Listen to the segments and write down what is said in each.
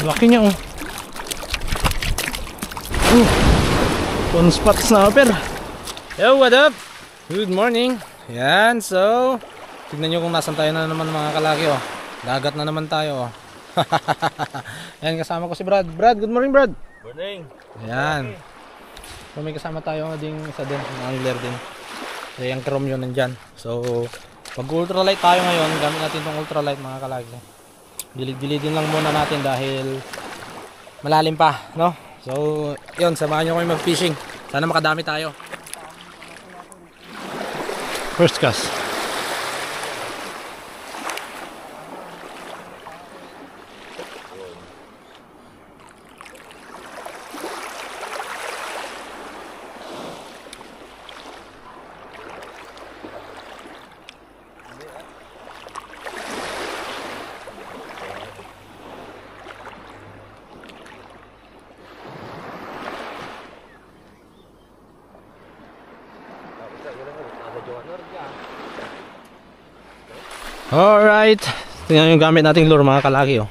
Laki niya oh. One spot snapper. Yo, what up? Good morning. Yan, so tignan nyo kung nasan tayo na naman mga kalaki oh. Dagat na naman tayo oh. Yan, kasama ko si Brad. Brad, good morning Brad. Morning. Yan. So may kasama tayo ding isa din, angler din. So yung chrome yun nandyan. So pag ultralight tayo ngayon, gamit natin itong ultralight mga kalaki. Dilig-diligin lang muna natin dahil malalim pa, no? So yun, samahan nyo kami mag-fishing. Sana makadami tayo. First cast. Alright, tingnan yung gamit nating lure mga kalaki oh.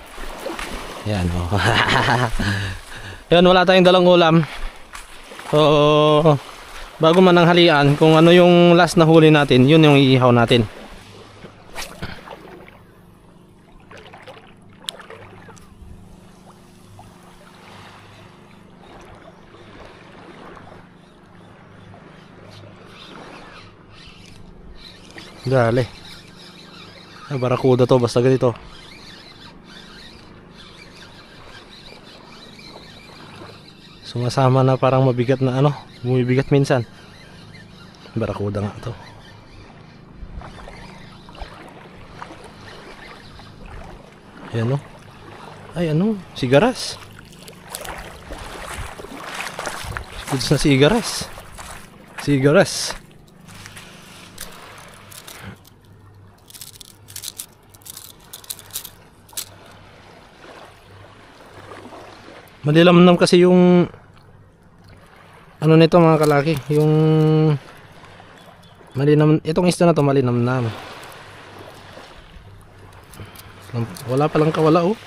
Yan oh. Yan, wala tayong dalang ulam. So bago man ang halian, kung ano yung last na huli natin, yun yung iihaw natin. Dali. Ay, barakuda to basta ganito. Sumasama na parang mabigat na ano, bumibigat minsan. Barakuda nga to. Ayan o. Ay ano, sigaras. Goods na sigaras. Sigaras. Malilamnam kasi yung ano nito mga kalaki, yung malinam, itong isda na to malinamnam. Wala palang kawala oh.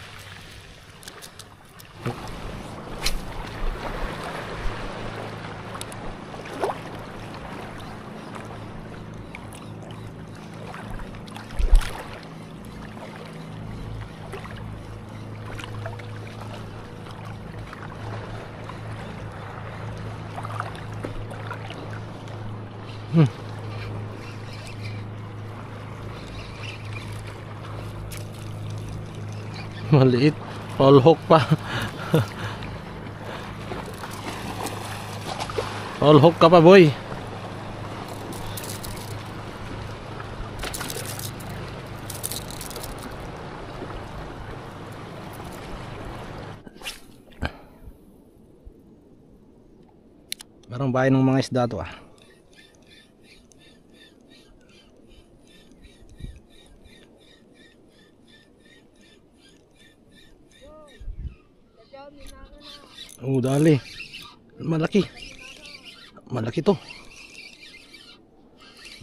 Maliit, all hook pa. All hook ka pa boy. Parang bahay ng mga isda to ah. Oh, dali. Malaki. Malaki to.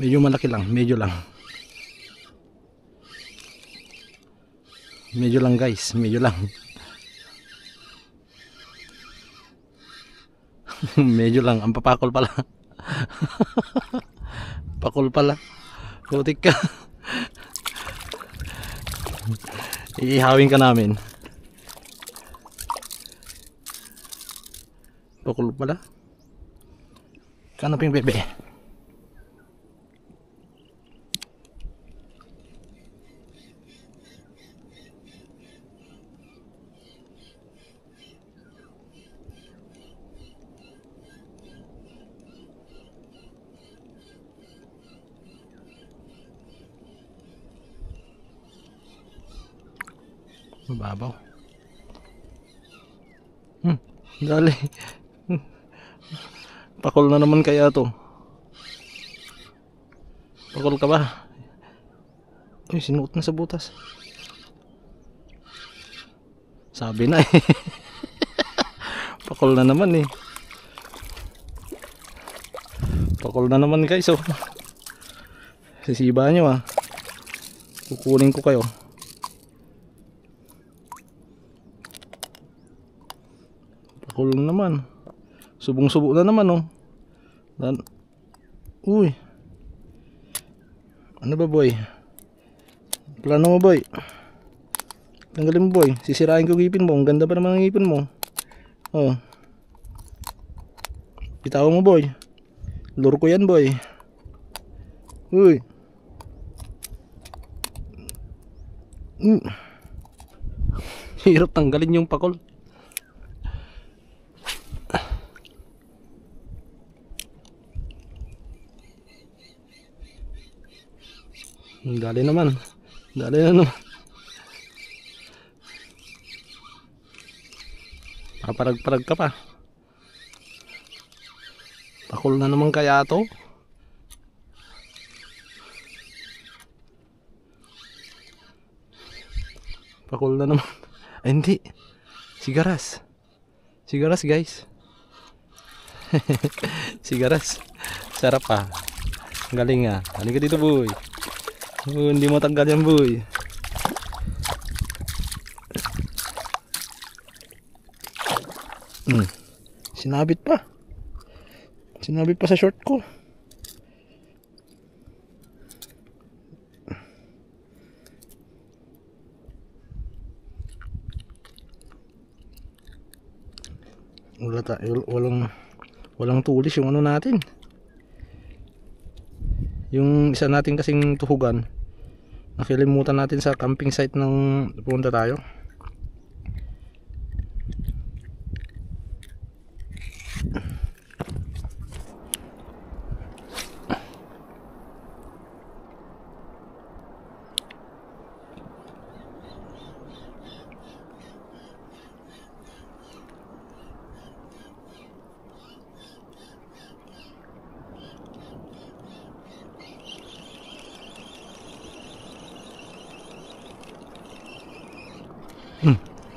Medyo malaki lang, medyo lang. Medyo lang guys, medyo lang. Medyo lang, ang papakol pala. Pakol pala. Putik ka. Iihawin ka namin. Pakul pala. Kanaping bebe. Mababaw. Dali. Pakol na naman kaya to. Pakol ka ba? Uy, sinuot na sa butas. Sabi na eh. Pakol na naman eh. Pakol na naman guys oh. Sisiba nyo ah. Kukunin ko kayo. Pakul naman. Subong-subo na naman oh. Uy. Ano ba boy? Plano mo boy? Tanggalin mo boy. Sisirain ko ngipin mo. Ang ganda pa naman ng ngipin mo. Oh. Bitaw mo boy. Lure ko yan boy. Uy. Hirap tanggalin yung pakol. Dali naman. Dali na naman. Paparag-parag ka pa. Pakol na naman kaya to. Pakol na naman. Ay hindi. Sigaras. Sigaras guys. Sigaras. Sarap ah. Galing ah. Halika dito boy. Hindi mo tanggal yan boy. Sinabit pa. Sinabit pa sa short ko. Walang tulis yung ano natin. Yung isa natin kasing tuhugan. Nakilimutan natin sa camping site ng pupunta tayo.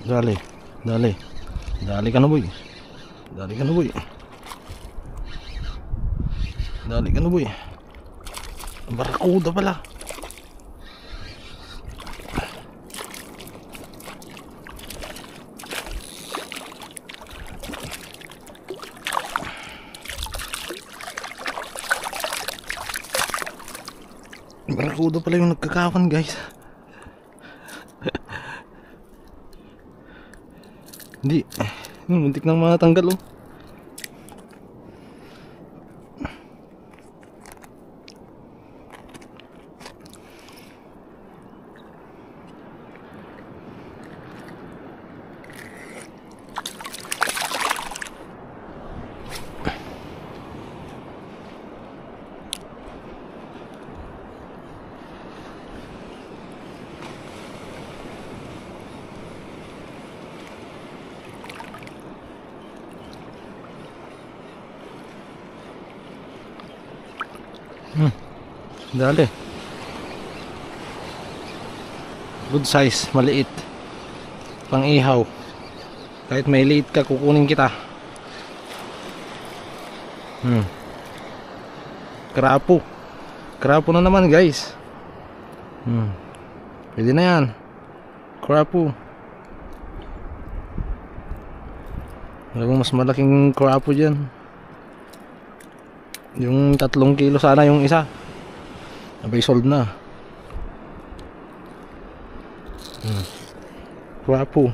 Dali, dali. Dali ka na boy. Dali ka na boy. Dali ka na boy. Barakuda pala. Barakuda pala yung nagkakawan guys. Hindi, muntik nang matanggal oh. Dali. Good size, maliit. Pang ihaw. Kahit may liit ka, kukunin kita. Krapo. Krapo na naman guys. Pwede na yan. Krapo. Alam mo, mas malaking krapo dyan. Yung 3 kilo sana yung isa. Abay sold na. Krapo.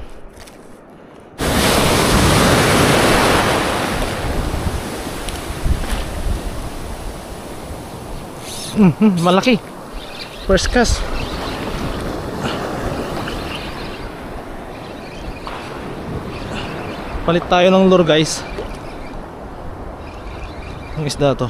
Malaki. First cast. Palit tayo ng lure guys. Ang isda to.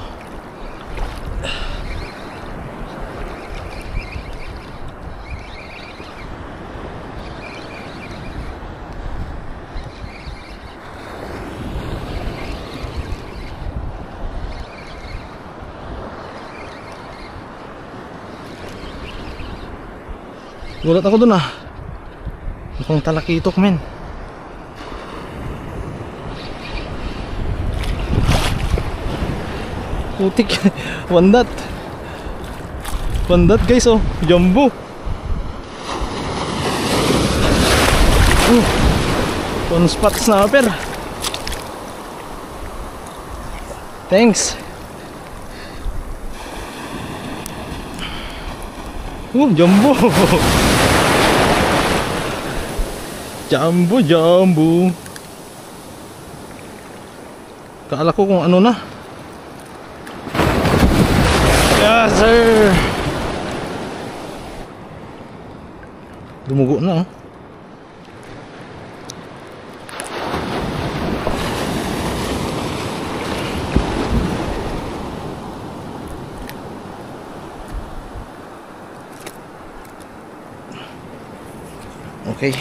Gulat ako dun ah. Mukhang talakitok men. Putik. Wandat. Wandat guys oh. Jumbo. One spot snapper. Thanks. Jumbo. Jumbo. Kala ko kung ano na. Yes sir. Dumugo na. Okay.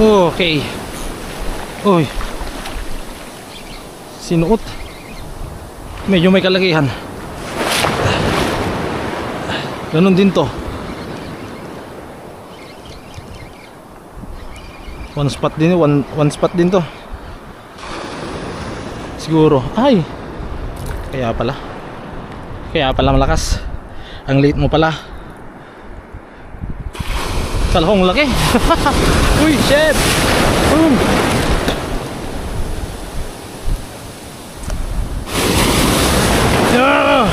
Okay. Uy. Sinuot. Medyo may kalakihan. Ganun din to. One spot din to. Siguro. Ay. Kaya pala malakas. Ang late mo pala. Kalahong laki. Uy, shit. Yeah.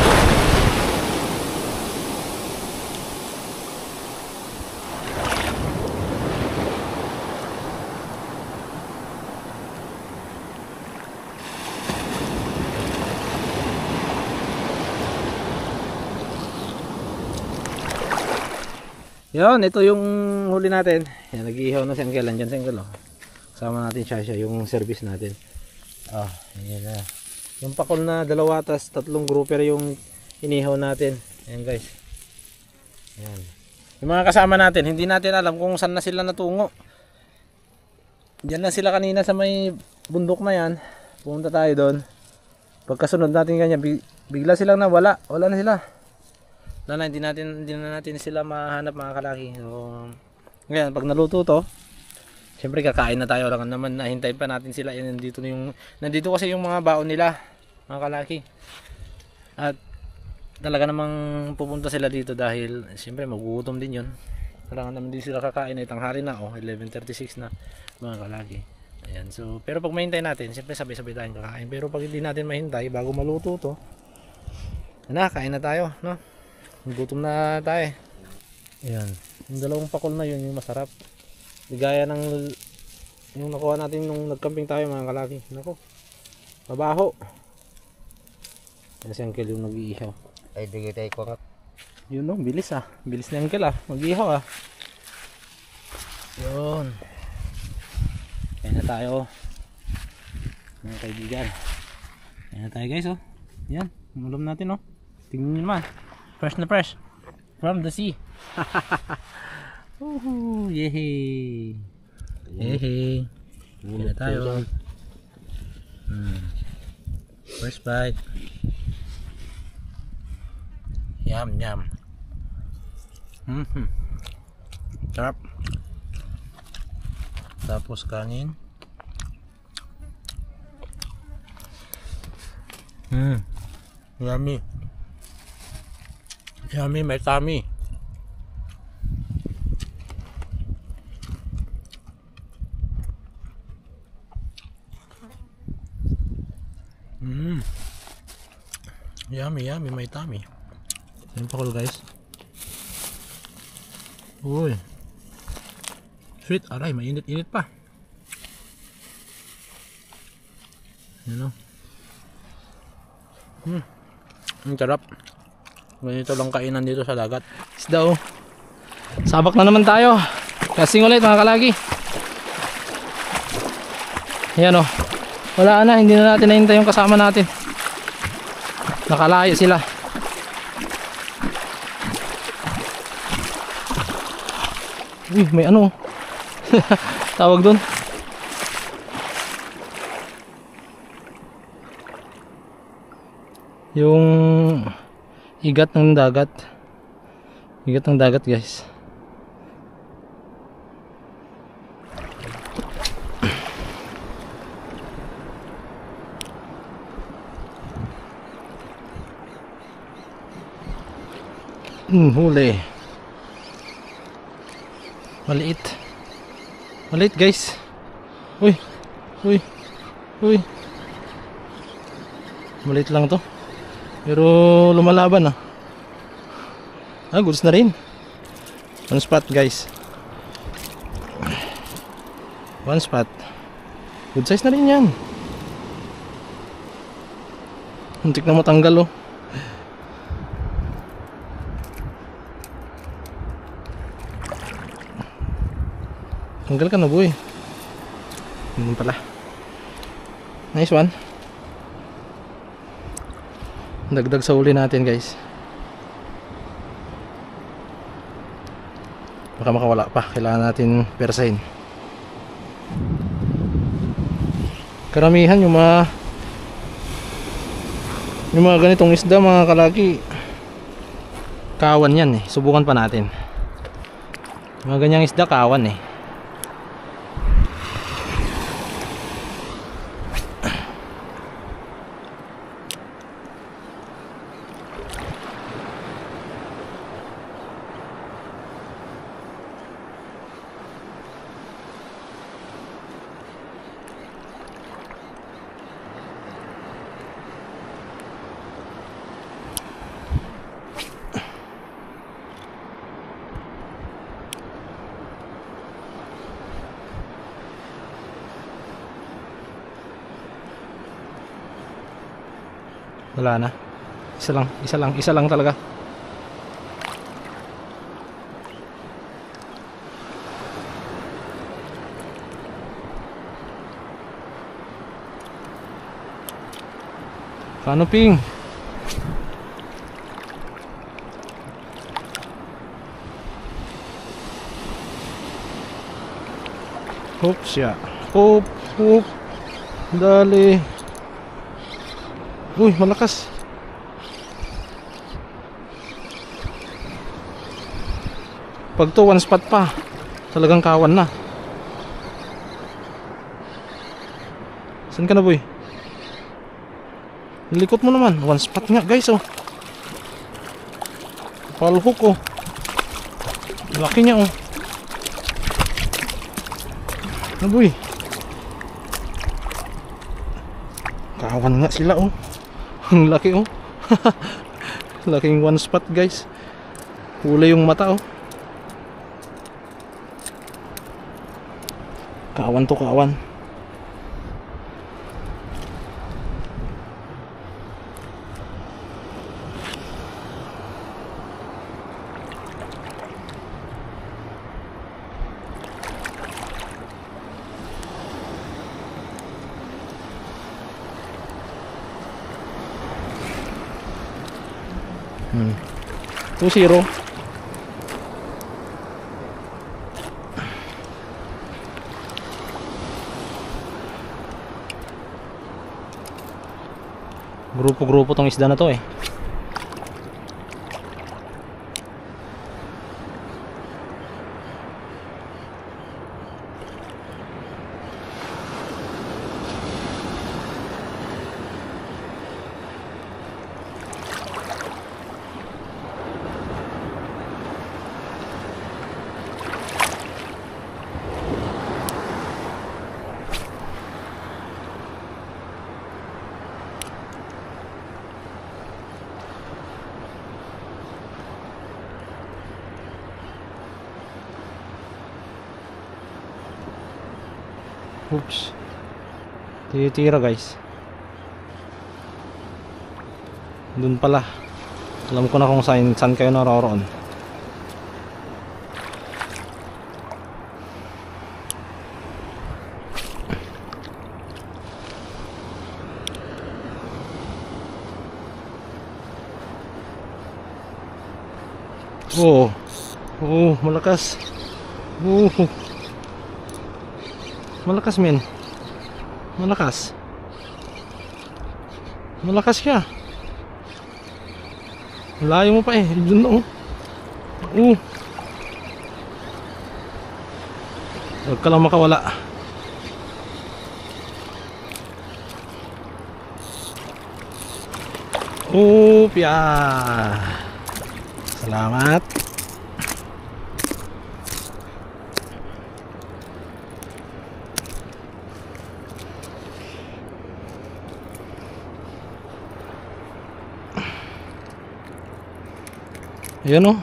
Yun, ito yung huli natin. Yan, nag-iihaw na si Uncle. Andyan si Uncle, oh. Kasama natin siya yung service natin. Yan na. Yung pakol na dalawa, tas 3 grouper yung inihaw natin. Ayan guys. Yan. Yung mga kasama natin, hindi natin alam kung saan na sila natungo. Diyan na sila kanina sa may bundok na yan. Pumunta tayo doon. Pagkasunod natin ganyan, bigla silang nawala. Wala na sila. Hindi na natin sila mahanap, mga kalaki. So, ngayon pag naluto to, syempre kakain na tayo. Lang naman nahintay pa natin sila. Nandito kasi yung mga baon nila, mga kalaki. At talaga namang pupunta sila dito dahil syempre magugutom din yun. Kailangan naman din sila kakain. Ay tanghali na, 11:36 na, mga kalaki. Ayan, so pero pag mahintay natin, syempre sabay-sabay tayong kakain. Pero pag hindi natin mahintay bago maluto to, kain na tayo, no? Gutom na tayo. Ayan. Yung dalawang pakol na yun yung masarap. Ligaya ng yung nakuha natin nung nagcamping tayo, mga kalaki. Nako. Mabaho. Yan si Uncle yung nag-iihaw. Ay, digay tayo ko. Yun, no, bilis ah. Bilis ni Uncle ah. Mag-iihaw ah. Yun. Kaya na tayo, mga kaibigan. Kaya na tayo guys, oh. Yan. Yung ulam natin, oh. Tingnan nyo naman. Fresh na fresh from the sea. Yehey. Yehey. Kaya tayo. First bite. Yum yum. Sarap. Tapos kanin. Yummy. Yummy, may tummy. Yummy, may tummy. Yan pa cool guys. Uy. Sweet, aray, mainit-init pa. Yan o. Ang sarap. Ganito lang kainan dito sa dagat. Isda oh. Sabak na naman tayo. Casting ulit, mga kalagi. Ayan oh. Wala na, hindi na natin nahintay yung kasama natin. Nakalayo sila. Uy, may ano. Tawag dun. Yung igat ng dagat. Igat ng dagat guys. Huli. Maliit. Maliit guys. Uy. Uy. Uy. Maliit lang to. Pero lumalaban ah. Goods na rin. One spot guys. One spot. Good size na rin yan. Muntik na matanggal oh. Tanggal ka na boy. Ganun pala. Nice one. Dagdag sa uli natin guys. Baka makawala pa. Kailangan natin persahin. Karamihan yung mga ganitong isda mga kalaki, kawan yan eh. Subukan pa natin. Mga ganyang isda kawan eh. Wala na. Isa lang talaga. Kanuping. Hoop siya. Hoop. Dali. Uy, malakas. Pag to one spot pa, talagang kawan na. Saan ka na boy? Nilikot mo naman. One spot nga guys oh. Palhook oh. Laki niya oh. Na boy. Kawan nga sila oh. Ang laki oh. Laking one spot guys. Kulay yung mata oh. Kawan to kawan. Hmm. 2-0. Grupo-grupo tong isda na to eh. Oops. Titira guys. Doon pala. Alam ko na kung saan kayo naroroon. Oh. Oh, malakas. Oh. Malakas men. Malakas. Malakas siya. Layo mo pa eh. Doon oh. Huwag ka lang makawala. Pya. Salamat. Ayan o.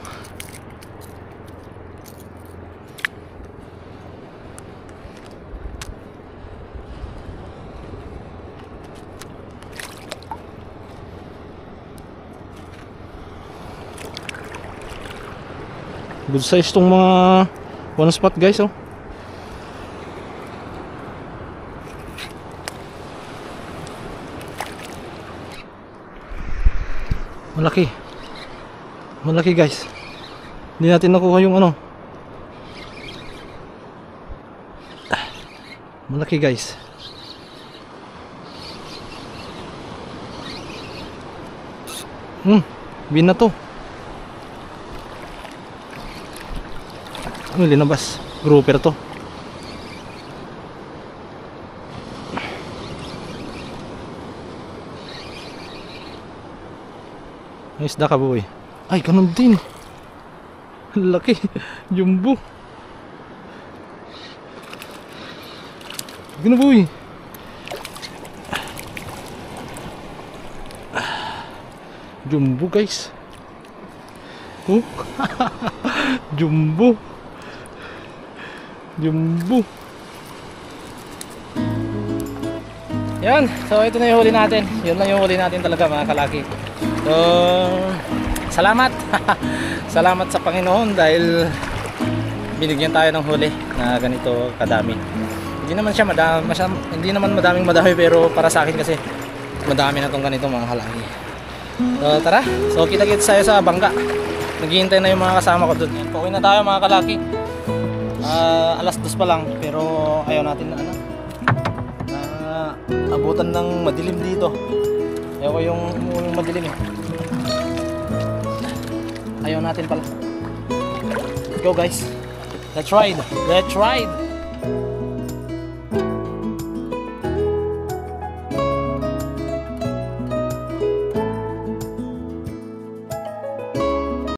Good size tong mga one spot guys oh. Malaki. Malaki guys. Hindi natin nakuha yung ano. Malaki guys. Bin na to. Ano linabas? Grouper to. May isda ka boy. Ay, ganun din. Laki. Jumbo. Ganun boy. Jumbo guys. Oh. Jumbo. Jumbo. Yan. So ito na yung huli natin. Yun lang yung huli natin talaga mga kalaki. So salamat. Salamat sa Panginoon dahil binigyan tayo ng huli na ganito kadami. Hindi naman siya madami, hindi naman madami pero para sa akin kasi madami na tong ganito mga kalaki. So tara. So kita-kits tayo sa bangka. Naghihintay na yung mga kasama ko doon. Pauwi na tayo mga kalaki. Alas 2 pa lang pero ayaw natin na abutan ng madilim dito. Ayaw ko yung madilim eh. Ayaw natin pala. Let's go guys. Let's ride. Let's ride.